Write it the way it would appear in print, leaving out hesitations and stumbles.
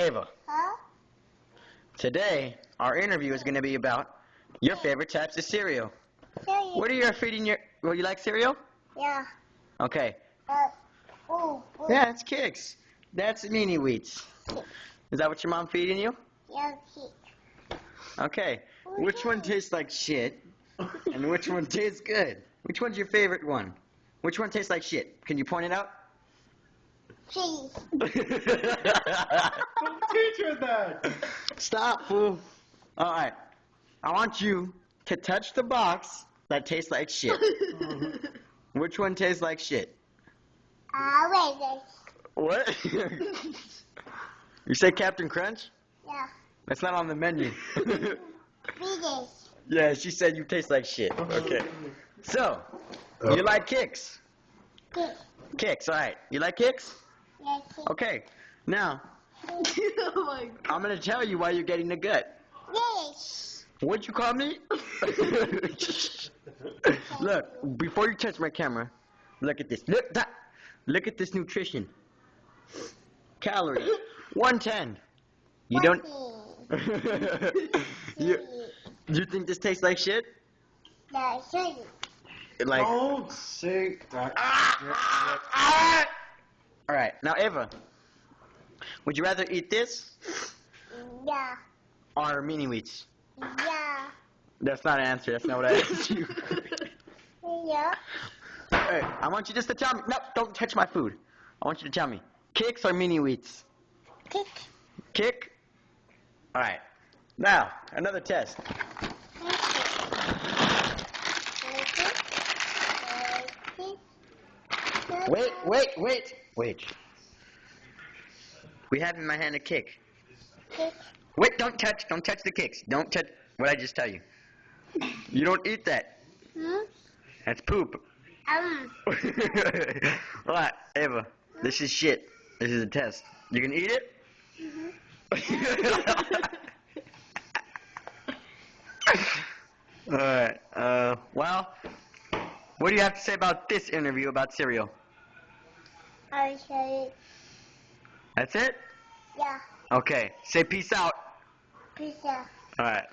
Ava, Huh? today our interview is going to be about your favorite types of cereal. What are you feeding your... Well, you like cereal? Yeah. Okay. Ooh. Yeah, it's Kix. That's Mini Wheats. Is that what your mom feeding you? Yeah, kick. Okay. Which one tastes like shit? And which one tastes good? Which one's your favorite one? Which one tastes like shit? Can you point it out? Cheese. Don't teach her that. Stop, fool. Alright. I want you to touch the box that tastes like shit. Which one tastes like shit? Wait. What? You say Captain Crunch? Yeah. That's not on the menu. Finish. Yeah, she said you taste like shit. Okay. So, you like Kix? Kick. Kix, alright. You like Kix? Yeah, kick. Okay. Now, Oh my god. I'm gonna tell you why you're getting the gut. Yes. What'd you call me? Look, before you touch my camera, look at this. Look at this nutrition. Calories, 110. You don't... you think this tastes like shit? Yeah, shit. Like... Don't say that. Alright, now Ava, would you rather eat this Yeah. or Mini Wheats? Yeah. That's not an answer, that's not what I asked you. Yeah. Hey, I want you just to tell me. No, don't touch my food. I want you to tell me. Kix or Mini Wheats? Kick. Kick? Alright. Now, another test. Wait. We have in my hand a kick. Kick. Wait, don't touch the kicks. Don't touch what I just tell you. You don't eat that. Hmm? That's poop. Alright, Ava, this is shit. This is a test. You can eat it? Alright, well, what do you have to say about this interview about cereal? I say, That's it? yeah. Okay, say peace out. Peace out. Alright.